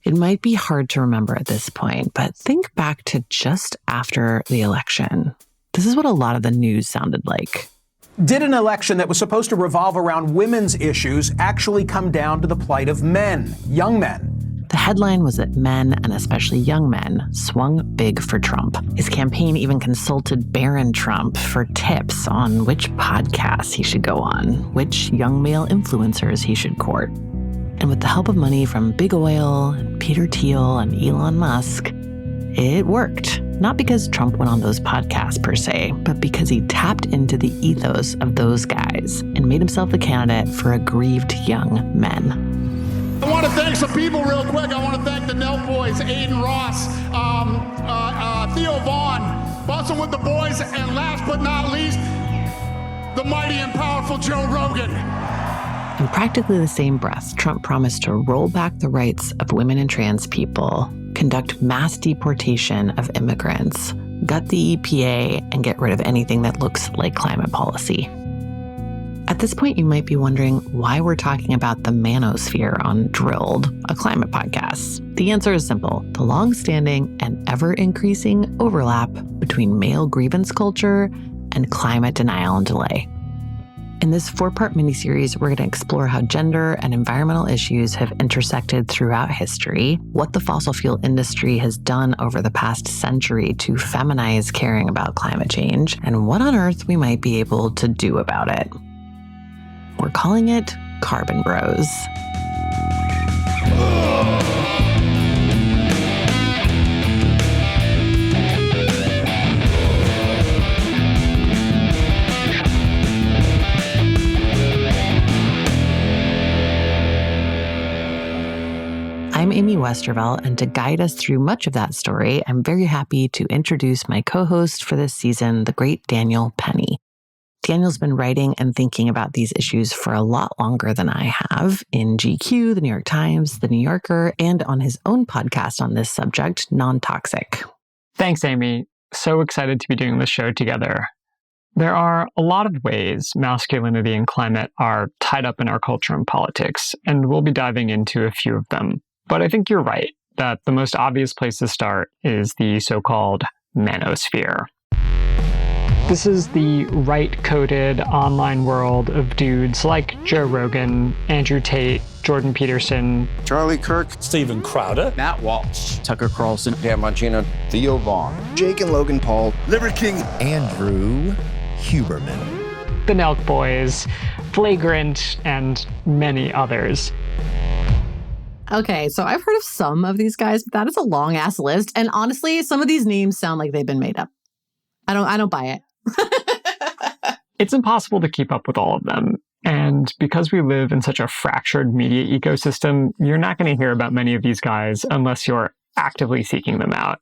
It might be hard to remember at this point, but think back to just after the election. This is what a lot of the news sounded like. Did an election that was supposed to revolve around women's issues actually come down to the plight of men, young men? The headline was that men, and especially young men, swung big for Trump. His campaign even consulted Barron Trump for tips on which podcasts he should go on, which young male influencers he should court. And with the help of money from Big Oil, Peter Thiel, and Elon Musk, it worked. Not because Trump went on those podcasts per se, but because he tapped into the ethos of those guys and made himself the candidate for aggrieved young men. I want to thank some people real quick. I want to thank the Nelk Boys, Aiden Ross, Theo Vaughn, Bustin' with the Boys, and last but not least, the mighty and powerful Joe Rogan. In practically the same breath, Trump promised to roll back the rights of women and trans people, conduct mass deportation of immigrants, gut the EPA, and get rid of anything that looks like climate policy. At this point, you might be wondering why we're talking about the manosphere on Drilled, a climate podcast. The answer is simple: the long-standing and ever-increasing overlap between male grievance culture and climate denial and delay. In this 4-part miniseries, we're going to explore how gender and environmental issues have intersected throughout history, what the fossil fuel industry has done over the past century to feminize caring about climate change, and what on earth we might be able to do about it. We're calling it Carbon Bros. I'm Amy Westervelt, and to guide us through much of that story, I'm very happy to introduce my co-host for this season, the great Daniel Penny. Daniel's been writing and thinking about these issues for a lot longer than I have in GQ, the New York Times, the New Yorker, and on his own podcast on this subject, Non-Toxic. Thanks, Amy. So excited to be doing this show together. There are a lot of ways masculinity and climate are tied up in our culture and politics, and we'll be diving into a few of them. But I think you're right that the most obvious place to start is the so-called manosphere. This is the right-coded online world of dudes like Joe Rogan, Andrew Tate, Jordan Peterson, Charlie Kirk, Steven Crowder, Matt Walsh, Tucker Carlson, Dan Bongino, Theo Vaughn, Jake and Logan Paul, Liver King, Andrew Huberman, the Nelk Boys, Flagrant, and many others. Okay, so I've heard of some of these guys, but that is a long-ass list. And honestly, some of these names sound like they've been made up. I don't buy it. It's impossible to keep up with all of them. And because we live in such a fractured media ecosystem, you're not going to hear about many of these guys unless you're actively seeking them out,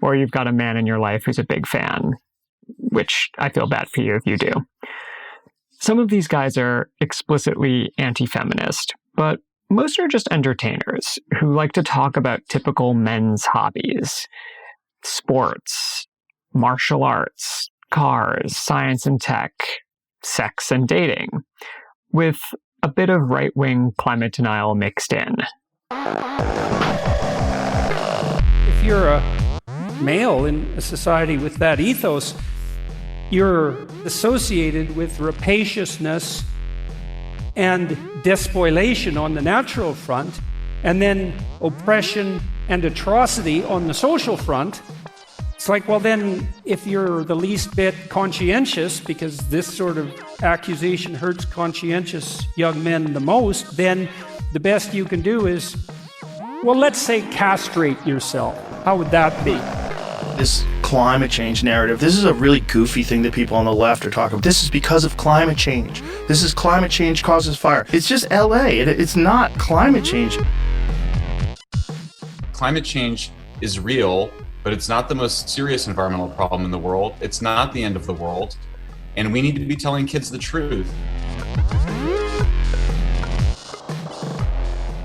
or you've got a man in your life who's a big fan, which I feel bad for you if you do. Some of these guys are explicitly anti-feminist, but most are just entertainers who like to talk about typical men's hobbies: sports, martial arts, cars, science and tech, sex and dating, with a bit of right-wing climate denial mixed in. If you're a male in a society with that ethos, you're associated with rapaciousness and despoliation on the natural front, and then oppression and atrocity on the social front. It's like, well, then, if you're the least bit conscientious, because this sort of accusation hurts conscientious young men the most, then the best you can do is, well, let's say castrate yourself. How would that be? This climate change narrative, this is a really goofy thing that people on the left are talking about. This is because of climate change. This is climate change causes fire. It's just LA. It's not climate change. Climate change is real, but it's not the most serious environmental problem in the world. It's not the end of the world. And we need to be telling kids the truth.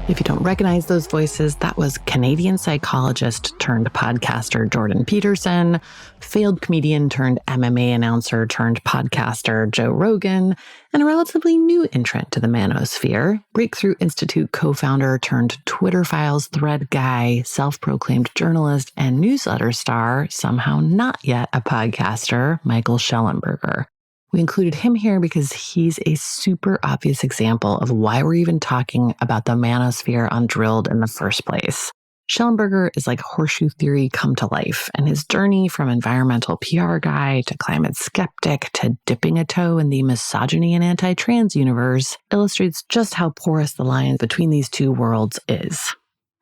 If you don't recognize those voices, that was Canadian psychologist turned podcaster Jordan Peterson, failed comedian turned MMA announcer turned podcaster Joe Rogan, and a relatively new entrant to the manosphere, Breakthrough Institute co-founder turned Twitter Files thread guy, self-proclaimed journalist and newsletter star, somehow not yet a podcaster, Michael Schellenberger. We included him here because he's a super obvious example of why we're even talking about the manosphere on Drilled in the first place. Schellenberger is like horseshoe theory come to life, and his journey from environmental PR guy to climate skeptic to dipping a toe in the misogyny and anti-trans universe illustrates just how porous the line between these two worlds is.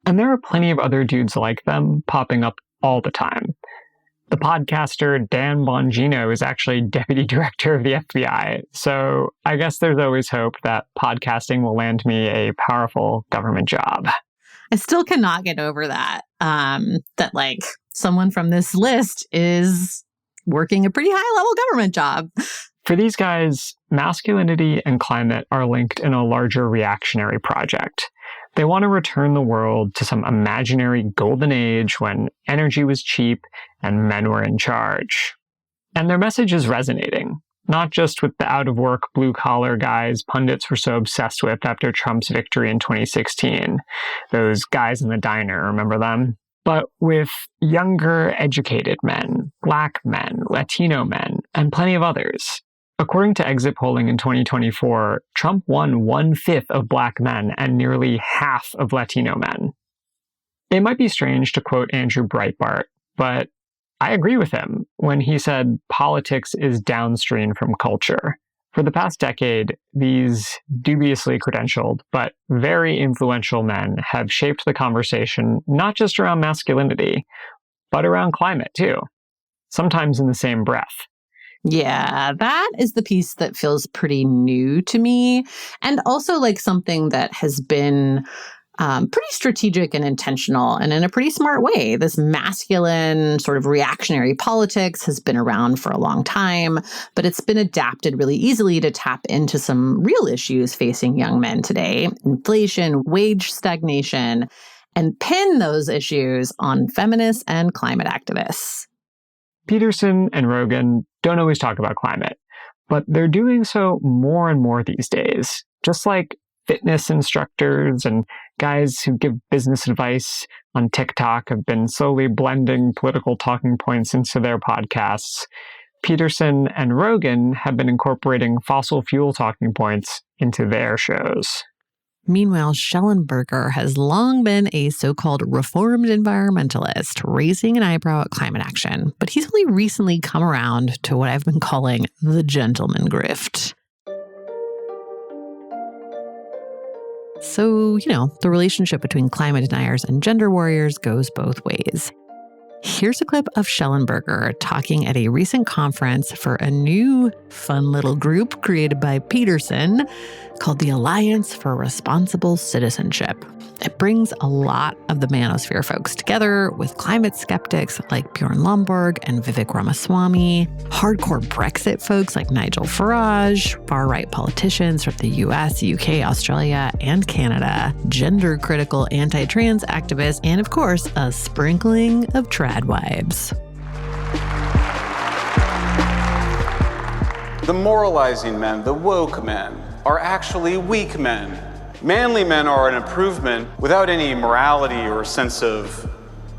And there are plenty of other dudes like them popping up all the time. The podcaster Dan Bongino is actually deputy director of the FBI, so I guess there's always hope that podcasting will land me a powerful government job. I still cannot get over that, that like someone from this list is working a pretty high-level government job. For these guys, masculinity and climate are linked in a larger reactionary project. They want to return the world to some imaginary golden age when energy was cheap and men were in charge. And their message is resonating, not just with the out-of-work blue-collar guys pundits were so obsessed with after Trump's victory in 2016. Those guys in the diner, remember them? But with younger, educated men, Black men, Latino men, and plenty of others. According to exit polling in 2024, Trump won 1/5 of Black men and nearly half of Latino men. It might be strange to quote Andrew Breitbart, but I agree with him when he said politics is downstream from culture. For the past decade, these dubiously credentialed but very influential men have shaped the conversation not just around masculinity, but around climate too, sometimes in the same breath. Yeah, that is the piece that feels pretty new to me, and also like something that has been pretty strategic and intentional and in a pretty smart way. This masculine sort of reactionary politics has been around for a long time, but it's been adapted really easily to tap into some real issues facing young men today: inflation, wage stagnation, and pin those issues on feminists and climate activists. Peterson and Rogan don't always talk about climate, but they're doing so more and more these days. Just like fitness instructors and guys who give business advice on TikTok have been slowly blending political talking points into their podcasts, Peterson and Rogan have been incorporating fossil fuel talking points into their shows. Meanwhile, Schellenberger has long been a so-called reformed environmentalist, raising an eyebrow at climate action. But he's only recently come around to what I've been calling the gentleman grift. So, the relationship between climate deniers and gender warriors goes both ways. Here's a clip of Schellenberger talking at a recent conference for a new fun little group created by Peterson called the Alliance for Responsible Citizenship. It brings a lot of the manosphere folks together, with climate skeptics like Bjorn Lomborg and Vivek Ramaswamy, hardcore Brexit folks like Nigel Farage, far-right politicians from the US, UK, Australia, and Canada, gender-critical anti-trans activists, and of course, a sprinkling of trad wives. The moralizing men, the woke men, are actually weak men. Manly men are an improvement without any morality or sense of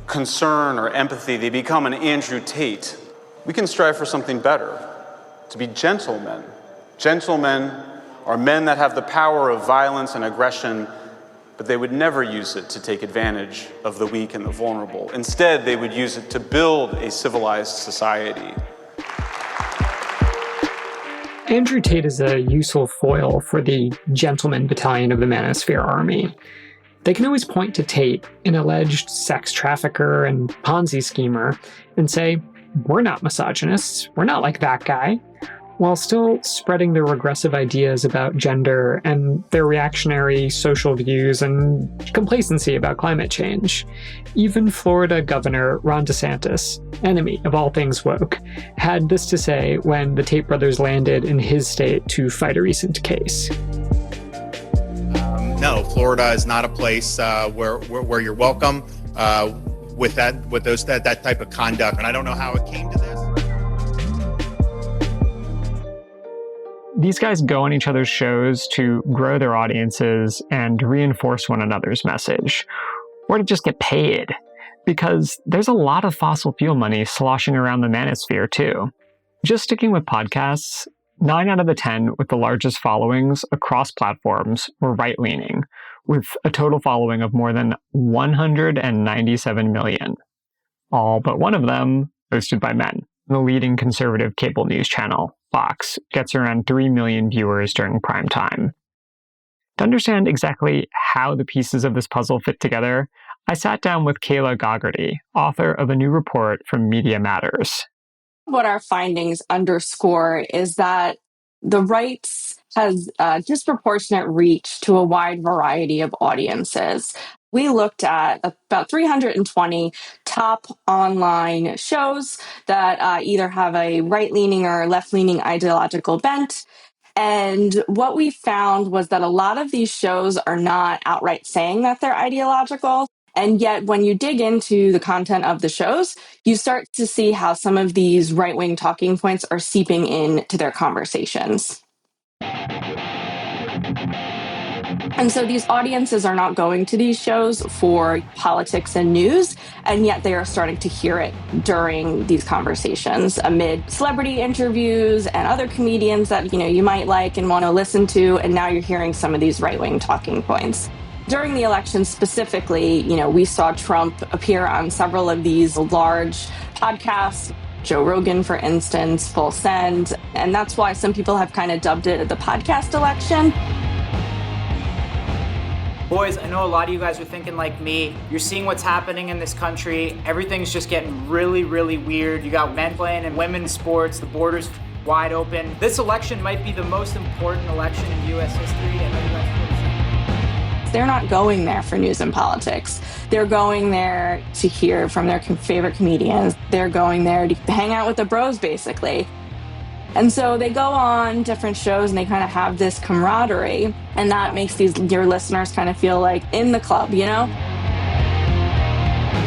concern or empathy. They become an Andrew Tate. We can strive for something better, to be gentlemen. Gentlemen are men that have the power of violence and aggression, but they would never use it to take advantage of the weak and the vulnerable. Instead, they would use it to build a civilized society. Andrew Tate is a useful foil for the gentleman battalion of the Manosphere Army. They can always point to Tate, an alleged sex trafficker and Ponzi schemer, and say, we're not misogynists, we're not like that guy, while still spreading their regressive ideas about gender and their reactionary social views and complacency about climate change. Even Florida Governor Ron DeSantis, enemy of all things woke, had this to say when the Tate brothers landed in his state to fight a recent case. no, Florida is not a place where you're welcome with that type of conduct. And I don't know how it came to this. These guys go on each other's shows to grow their audiences and reinforce one another's message, or to just get paid, because there's a lot of fossil fuel money sloshing around the manosphere too. Just sticking with podcasts, 9 out of the 10 with the largest followings across platforms were right-leaning, with a total following of more than 197 million. All but one of them hosted by men. The leading conservative cable news channel, Fox, gets around 3 million viewers during prime time. To understand exactly how the pieces of this puzzle fit together, I sat down with Kayla Goggerty, author of a new report from Media Matters. What our findings underscore is that the right has disproportionate reach to a wide variety of audiences. We looked at about 320 top online shows that either have a right-leaning or left-leaning ideological bent. And what we found was that a lot of these shows are not outright saying that they're ideological. And yet, when you dig into the content of the shows, you start to see how some of these right-wing talking points are seeping into their conversations. And so these audiences are not going to these shows for politics and news, and yet they are starting to hear it during these conversations amid celebrity interviews and other comedians that, you might like and want to listen to, and now you're hearing some of these right-wing talking points. During the election specifically, we saw Trump appear on several of these large podcasts, Joe Rogan, for instance, Full Send, and that's why some people have kind of dubbed it the podcast election. Boys, I know a lot of you guys are thinking like me. You're seeing what's happening in this country. Everything's just getting really, really weird. You got men playing in women's sports. The border's wide open. This election might be the most important election in U.S. history. I know you guys feel the same. They're not going there for news and politics. They're going there to hear from their favorite comedians. They're going there to hang out with the bros, basically. And so they go on different shows and they kind of have this camaraderie, and that makes your listeners kind of feel like in the club,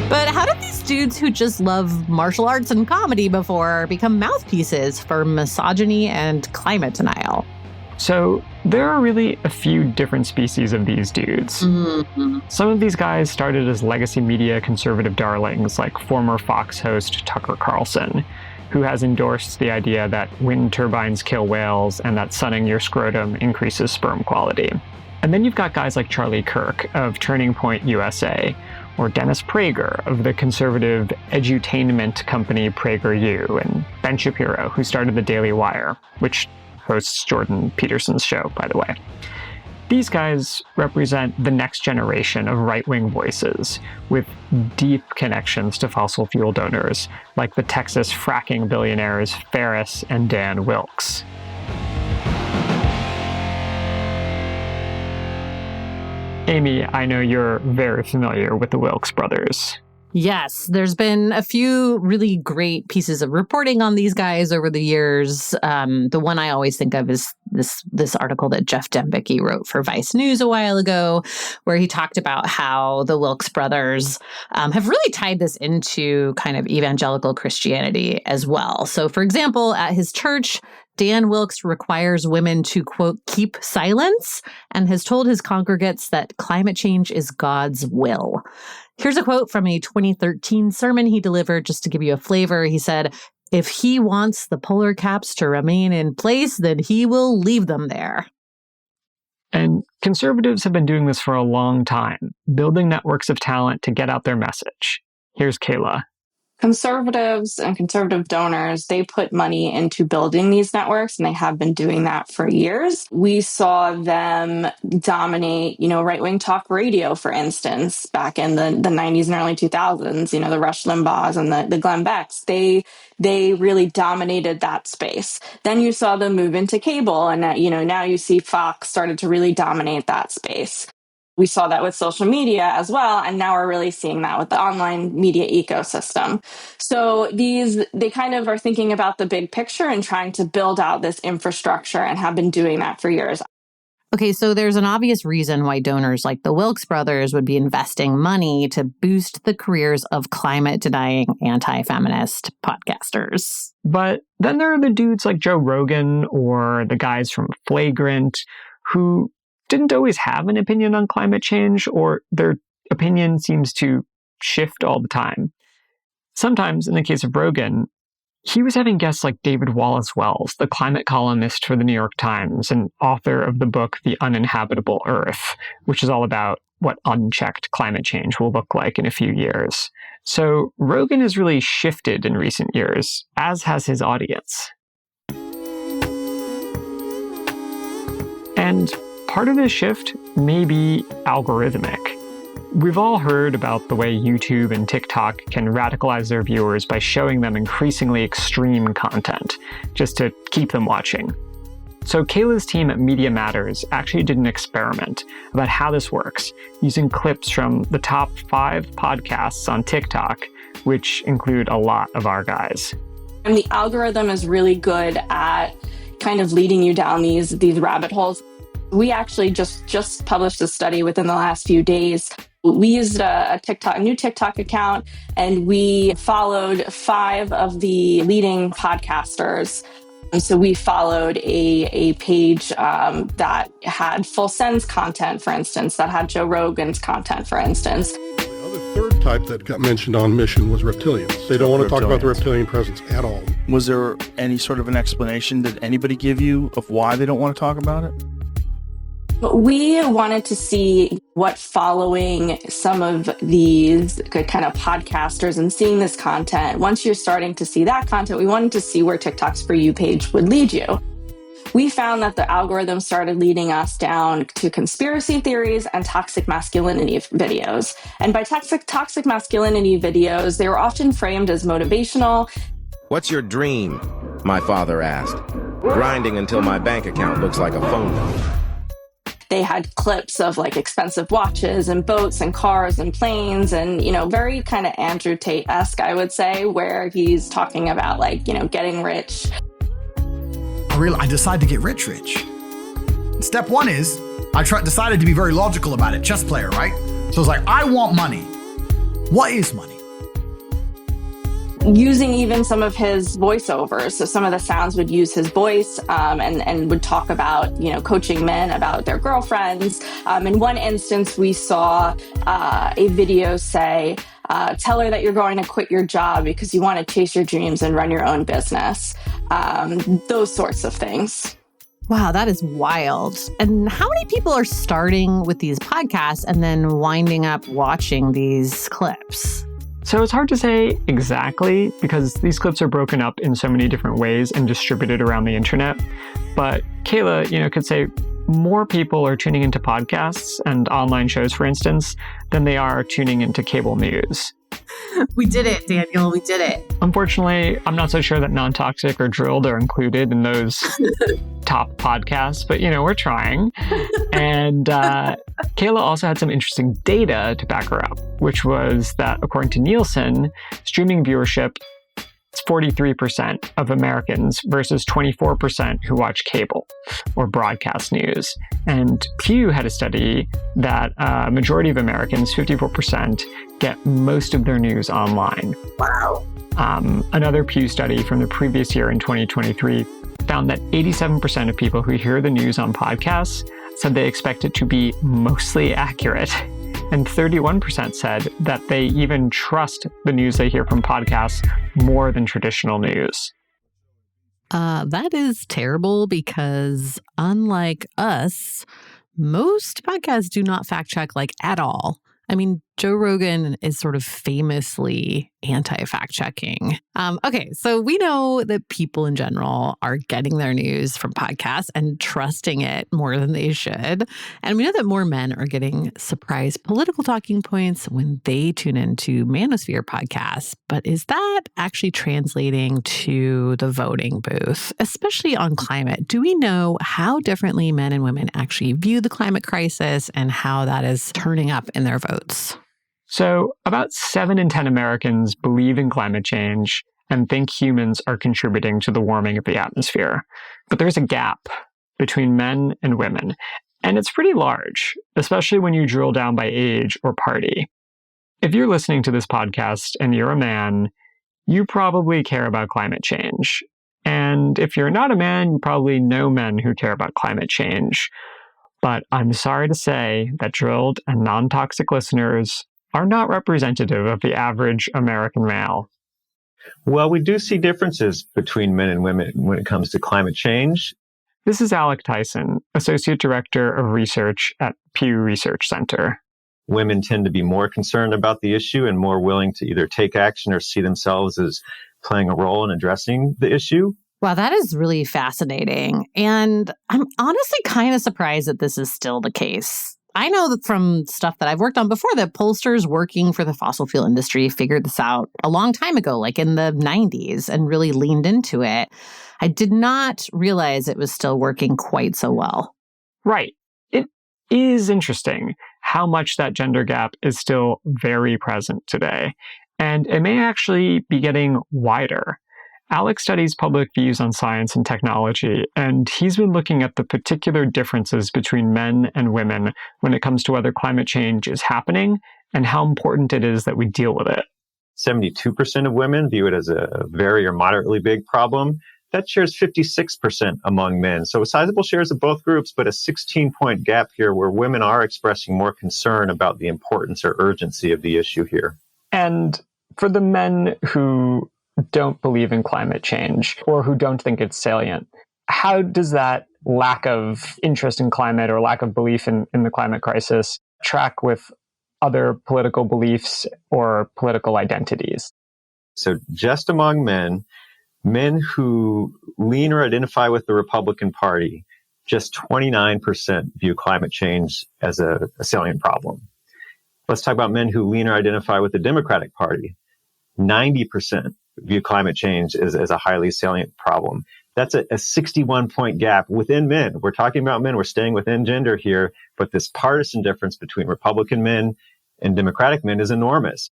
But how did these dudes who just love martial arts and comedy before become mouthpieces for misogyny and climate denial? So there are really a few different species of these dudes. Mm-hmm. Some of these guys started as legacy media conservative darlings like former Fox host Tucker Carlson, who has endorsed the idea that wind turbines kill whales and that sunning your scrotum increases sperm quality. And then you've got guys like Charlie Kirk of Turning Point USA, or Dennis Prager of the conservative edutainment company PragerU, and Ben Shapiro, who started the Daily Wire, which hosts Jordan Peterson's show, by the way. These guys represent the next generation of right-wing voices with deep connections to fossil fuel donors, like the Texas fracking billionaires Ferris and Dan Wilkes. Amy, I know you're very familiar with the Wilkes brothers. Yes, there's been a few really great pieces of reporting on these guys over the years. The one I always think of is this article that Jeff Dembicki wrote for Vice News a while ago, where he talked about how the Wilkes brothers have really tied this into kind of evangelical Christianity as well. So, for example, at his church, Dan Wilkes requires women to, quote, keep silence, and has told his congregates that climate change is God's will. Here's a quote from a 2013 sermon he delivered, just to give you a flavor. He said, "If he wants the polar caps to remain in place, then he will leave them there." And conservatives have been doing this for a long time, building networks of talent to get out their message. Here's Kayla. Conservatives and conservative donors, they put money into building these networks, and they have been doing that for years. We saw them dominate, right-wing talk radio, for instance, back in the 90s and early 2000s, the Rush Limbaughs and the Glenn Becks. They really dominated that space. Then you saw them move into cable, and now you see Fox started to really dominate that space. We saw that with social media as well, and now we're really seeing that with the online media ecosystem. So they kind of are thinking about the big picture and trying to build out this infrastructure, and have been doing that for years. Okay, so there's an obvious reason why donors like the Wilkes brothers would be investing money to boost the careers of climate-denying anti-feminist podcasters. But then there are the dudes like Joe Rogan or the guys from Flagrant who didn't always have an opinion on climate change, or their opinion seems to shift all the time. Sometimes, in the case of Rogan, he was having guests like David Wallace Wells, the climate columnist for the New York Times and author of the book The Uninhabitable Earth, which is all about what unchecked climate change will look like in a few years. So Rogan has really shifted in recent years, as has his audience. And part of this shift may be algorithmic. We've all heard about the way YouTube and TikTok can radicalize their viewers by showing them increasingly extreme content, just to keep them watching. So Kayla's team at Media Matters actually did an experiment about how this works, using clips from the top 5 podcasts on TikTok, which include a lot of our guys. And the algorithm is really good at kind of leading you down these rabbit holes. We actually just published a study within the last few days. We used a new TikTok account, and we followed 5 of the leading podcasters. And so we followed a page that had Full Send's content, for instance, that had Joe Rogan's content, for instance. The other third type that got mentioned on Mission was reptilians. They don't want to talk about the reptilian presence at all. Was there any sort of an explanation that anybody give you of why they don't want to talk about it? We wanted to see what following some of these kind of podcasters and seeing this content, once you're starting to see that content, we wanted to see where TikTok's For You page would lead you. We found that the algorithm started leading us down to conspiracy theories and toxic masculinity videos. And by toxic masculinity videos, they were often framed as motivational. What's your dream? My father asked. Grinding until my bank account looks like a phone number. They had clips of like expensive watches and boats and cars and planes and, very kind of Andrew Tate-esque, I would say, where he's talking about like, getting rich. I decided to get rich. Step 1 is I decided to be very logical about it. Chess player, right? So it's like, I want money. What is money? Using even some of his voiceovers. So some of the sounds would use his voice and would talk about, coaching men about their girlfriends. In one instance, we saw a video say, tell her that you're going to quit your job because you want to chase your dreams and run your own business. Those sorts of things. Wow, that is wild. And how many people are starting with these podcasts and then winding up watching these clips? So it's hard to say exactly because these clips are broken up in so many different ways and distributed around the internet. But Kayla, could say more people are tuning into podcasts and online shows, for instance, than they are tuning into cable news. We did it, Daniel. We did it. Unfortunately, I'm not so sure that Non-Toxic or Drilled are included in those top podcasts, but, we're trying. And Kayla also had some interesting data to back her up, which was that according to Nielsen, streaming viewership is 43% of Americans versus 24% who watch cable or broadcast news. And Pew had a study that a majority of Americans, 54%, get most of their news online. Wow. Another Pew study from the previous year in 2023 found that 87% of people who hear the news on podcasts said they expect it to be mostly accurate. And 31% said that they even trust the news they hear from podcasts more than traditional news. That is terrible because unlike us, most podcasts do not fact check at all. I mean, Joe Rogan is sort of famously anti-fact checking. Okay, so we know that people in general are getting their news from podcasts and trusting it more than they should. And we know that more men are getting surprise political talking points when they tune into Manosphere podcasts. But is that actually translating to the voting booth, especially on climate? Do we know how differently men and women actually view the climate crisis and how that is turning up in their votes? So about 7 in 10 Americans believe in climate change and think humans are contributing to the warming of the atmosphere. But there's a gap between men and women. And it's pretty large, especially when you drill down by age or party. If you're listening to this podcast and you're a man, you probably care about climate change. And if you're not a man, you probably know men who care about climate change. But I'm sorry to say that drilled and non-toxic listeners are not representative of the average American male. Well, we do see differences between men and women when it comes to climate change. This is Alec Tyson, Associate Director of Research at Pew Research Center. Women tend to be more concerned about the issue and more willing to either take action or see themselves as playing a role in addressing the issue. Wow, that is really fascinating. And I'm honestly kind of surprised that this is still the case. I know that from stuff that I've worked on before that pollsters working for the fossil fuel industry figured this out a long time ago, like in the 90s, and really leaned into it. I did not realize it was still working quite so well. Right. It is interesting how much that gender gap is still very present today. And it may actually be getting wider. Alex studies public views on science and technology, and he's been looking at the particular differences between men and women when it comes to whether climate change is happening and how important it is that we deal with it. 72% of women view it as a very or moderately big problem. That shares 56% among men. So sizable shares of both groups, but a 16-point gap here where women are expressing more concern about the importance or urgency of the issue here. And for the men who don't believe in climate change or who don't think it's salient, how does that lack of interest in climate or lack of belief in the climate crisis track with other political beliefs or political identities? So just among men who lean or identify with the Republican Party, just 29% view climate change as a salient problem. Let's talk about men who lean or identify with the Democratic Party. 90% view climate change as a highly salient problem. That's a 61-point gap within men. We're talking about men. We're staying within gender here, but this partisan difference between Republican men and Democratic men is enormous.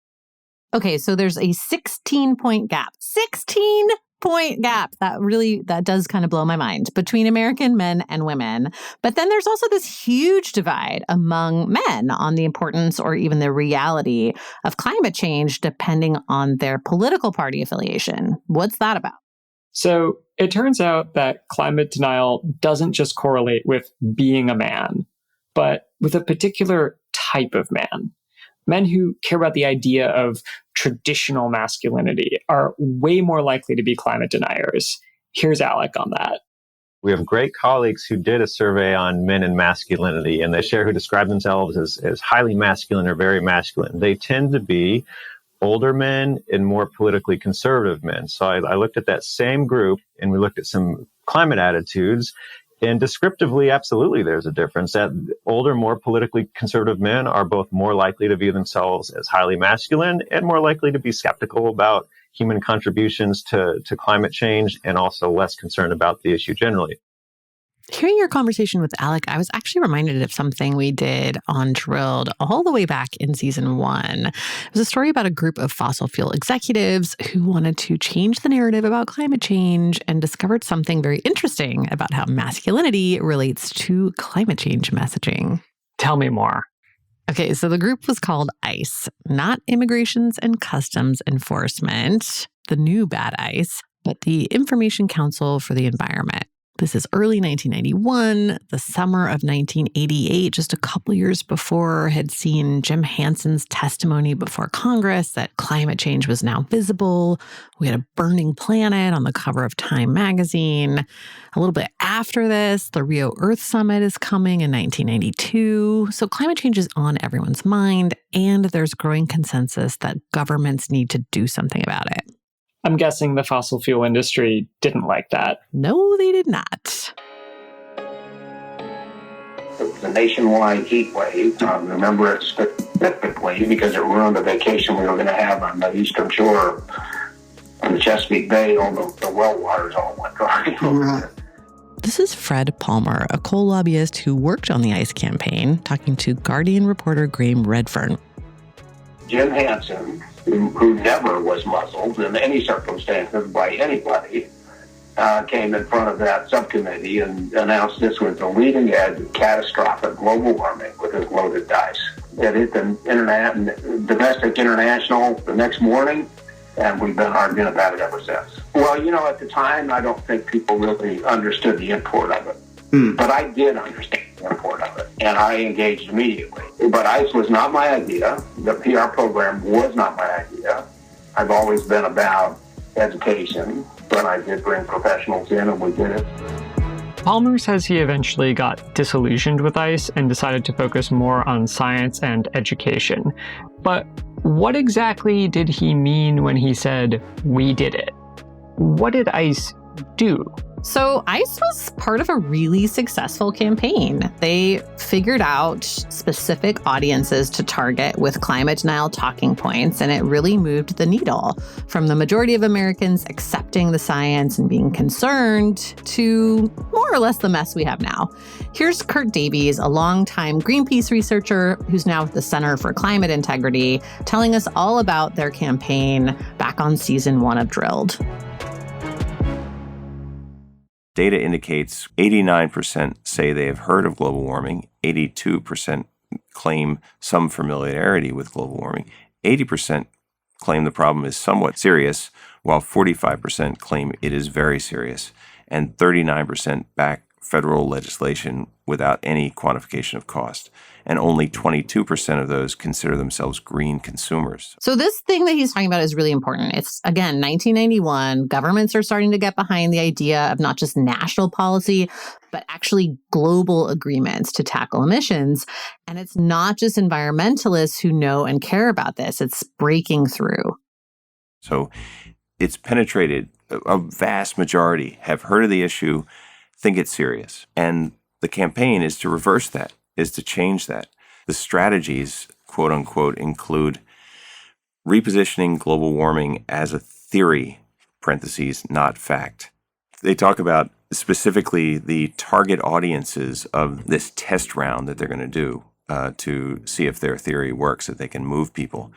Okay, so there's a 16-point gap. 16-point gap. That does kind of blow my mind between American men and women. But then there's also this huge divide among men on the importance or even the reality of climate change depending on their political party affiliation. What's that about? So it turns out that climate denial doesn't just correlate with being a man, but with a particular type of man. Men who care about the idea of traditional masculinity are way more likely to be climate deniers. Here's Alec on that. We have great colleagues who did a survey on men and masculinity, and they share who describe themselves as highly masculine or very masculine. They tend to be older men and more politically conservative men. So I looked at that same group, and we looked at some climate attitudes. And descriptively, absolutely, there's a difference that older, more politically conservative men are both more likely to view themselves as highly masculine and more likely to be skeptical about human contributions to climate change and also less concerned about the issue generally. Hearing your conversation with Alec, I was actually reminded of something we did on Drilled all the way back in season 1. It was a story about a group of fossil fuel executives who wanted to change the narrative about climate change and discovered something very interesting about how masculinity relates to climate change messaging. Tell me more. Okay, so the group was called ICE, not Immigrations and Customs Enforcement, the new bad ICE, but the Information Council for the Environment. This is early 1991, the summer of 1988, just a couple years before, had seen Jim Hansen's testimony before Congress that climate change was now visible. We had a burning planet on the cover of Time magazine. A little bit after this, the Rio Earth Summit is coming in 1992. So climate change is on everyone's mind, and there's growing consensus that governments need to do something about it. I'm guessing the fossil fuel industry didn't like that. No, they did not. It was a nationwide heat wave. I remember it specifically because it ruined a vacation we were going to have on the eastern shore on the Chesapeake Bay. All the well waters all went dry. This is Fred Palmer, a coal lobbyist who worked on the ICE campaign, talking to Guardian reporter Graham Redfern. Jim Hansen, who never was muzzled in any circumstances by anybody, came in front of that subcommittee and announced this was the leading edge of catastrophic global warming with his loaded dice. It hit the domestic international the next morning, and we've been arguing about it ever since. Well, at the time, I don't think people really understood the import of it. But I did understand the import of it, and I engaged immediately. But ICE was not my idea. The PR program was not my idea. I've always been about education, but I did bring professionals in, and we did it. Palmer says he eventually got disillusioned with ICE and decided to focus more on science and education. But what exactly did he mean when he said, "we did it"? What did ICE do? So ICE was part of a really successful campaign. They figured out specific audiences to target with climate denial talking points, and it really moved the needle from the majority of Americans accepting the science and being concerned to more or less the mess we have now. Here's Kurt Davies, a longtime Greenpeace researcher who's now at the Center for Climate Integrity, telling us all about their campaign back on season 1 of Drilled. Data indicates 89% say they have heard of global warming, 82% claim some familiarity with global warming, 80% claim the problem is somewhat serious, while 45% claim it is very serious, and 39% back federal legislation without any quantification of cost. And only 22% of those consider themselves green consumers. So this thing that he's talking about is really important. It's, again, 1991. Governments are starting to get behind the idea of not just national policy, but actually global agreements to tackle emissions. And it's not just environmentalists who know and care about this. It's breaking through. So it's penetrated. A vast majority have heard of the issue, think it's serious. And the campaign is to reverse that, is to change that. The strategies, quote unquote, include repositioning global warming as a theory, parentheses, not fact. They talk about specifically the target audiences of this test round that they're going to do to see if their theory works, that they can move people.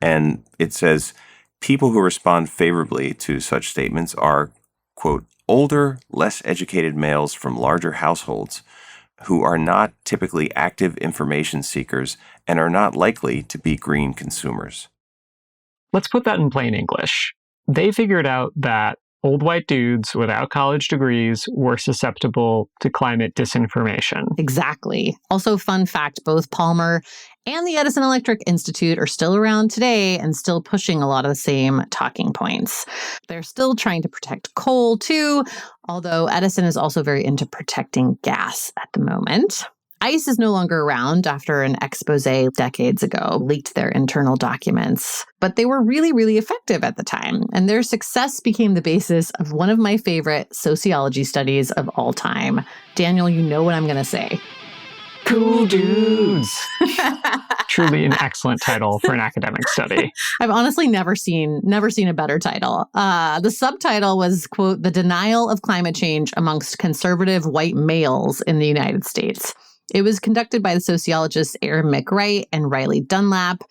And it says people who respond favorably to such statements are, quote, older, less educated males from larger households who are not typically active information seekers and are not likely to be green consumers. Let's put that in plain English. They figured out that old white dudes without college degrees were susceptible to climate disinformation. Exactly. Also, fun fact, both Palmer and the Edison Electric Institute are still around today and still pushing a lot of the same talking points. They're still trying to protect coal, too, although Edison is also very into protecting gas at the moment. ICE is no longer around after an expose decades ago leaked their internal documents, but they were really, really effective at the time, and their success became the basis of one of my favorite sociology studies of all time. Daniel, you know what I'm going to say. Cool Dudes. Truly an excellent title for an academic study. I've honestly never seen a better title. The subtitle was, quote, "The Denial of Climate Change Amongst Conservative White Males in the United States." It was conducted by the sociologists Aaron McWright and Riley Dunlap,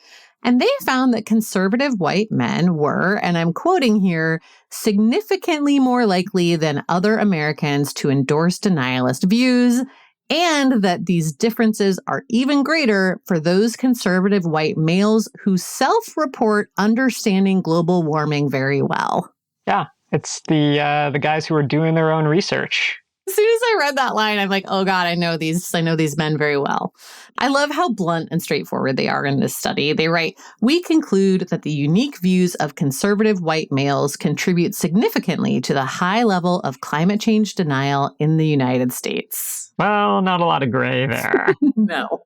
and they found that conservative white men were, and I'm quoting here, significantly more likely than other Americans to endorse denialist views, and that these differences are even greater for those conservative white males who self-report understanding global warming very well. Yeah, it's the guys who are doing their own research. As soon as I read that line, I'm like, oh God, I know these men very well. I love how blunt and straightforward they are in this study. They write, "We conclude that the unique views of conservative white males contribute significantly to the high level of climate change denial in the United States." Well, not a lot of gray there. No.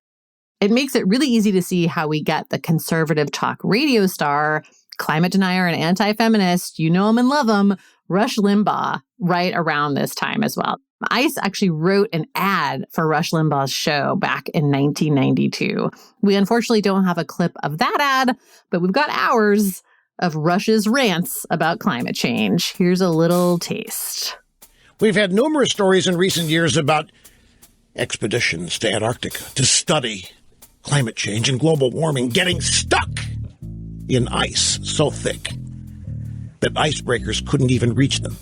It makes it really easy to see how we get the conservative talk radio star, climate denier and anti-feminist, you know him and love him, Rush Limbaugh, right around this time as well. ICE actually wrote an ad for Rush Limbaugh's show back in 1992. We unfortunately don't have a clip of that ad, but we've got hours of Rush's rants about climate change. Here's a little taste. We've had numerous stories in recent years about expeditions to Antarctica to study climate change and global warming getting stuck in ice so thick that icebreakers couldn't even reach them.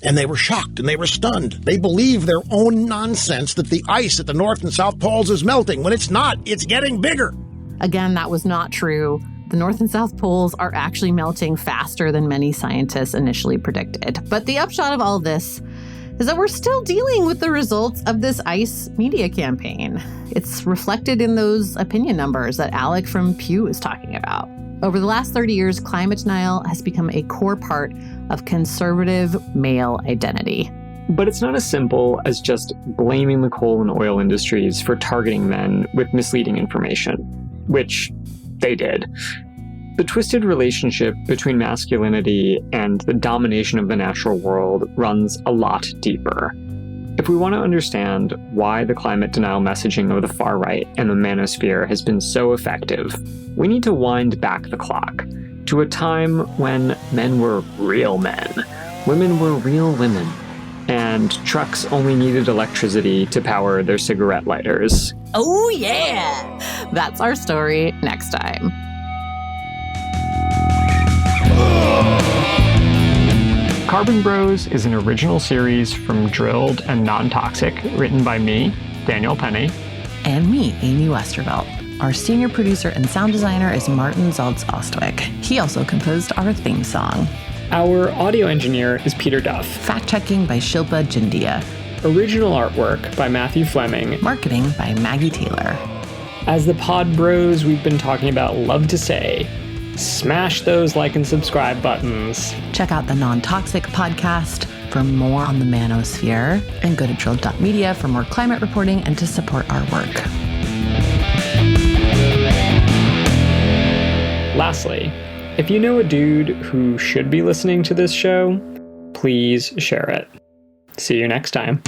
And they were shocked and they were stunned. They believe their own nonsense that the ice at the North and South Poles is melting when it's not. It's getting bigger. Again, that was not true. The North and South Poles are actually melting faster than many scientists initially predicted. But the upshot of all this is that we're still dealing with the results of this ICE media campaign. It's reflected in those opinion numbers that Alec from Pew is talking about. Over the last 30 years, climate denial has become a core part of conservative male identity. But it's not as simple as just blaming the coal and oil industries for targeting men with misleading information, which they did. The twisted relationship between masculinity and the domination of the natural world runs a lot deeper. If we want to understand why the climate denial messaging of the far right and the manosphere has been so effective, we need to wind back the clock to a time when men were real men, women were real women, and trucks only needed electricity to power their cigarette lighters. Oh yeah! That's our story next time. Carbon Bros is an original series from Drilled and Non-Toxic, written by me, Daniel Penny. And me, Amy Westervelt. Our senior producer and sound designer is Martin Zaltz-Ostwick. He also composed our theme song. Our audio engineer is Peter Duff. Fact-checking by Shilpa Jindia. Original artwork by Matthew Fleming. Marketing by Maggie Taylor. As the Pod Bros we've been talking about love to say, smash those like and subscribe buttons. Check out the Non-Toxic podcast for more on the manosphere, and go to drilled.media for more climate reporting and to support our work. Lastly, if you know a dude who should be listening to this show, please share it. See you next time.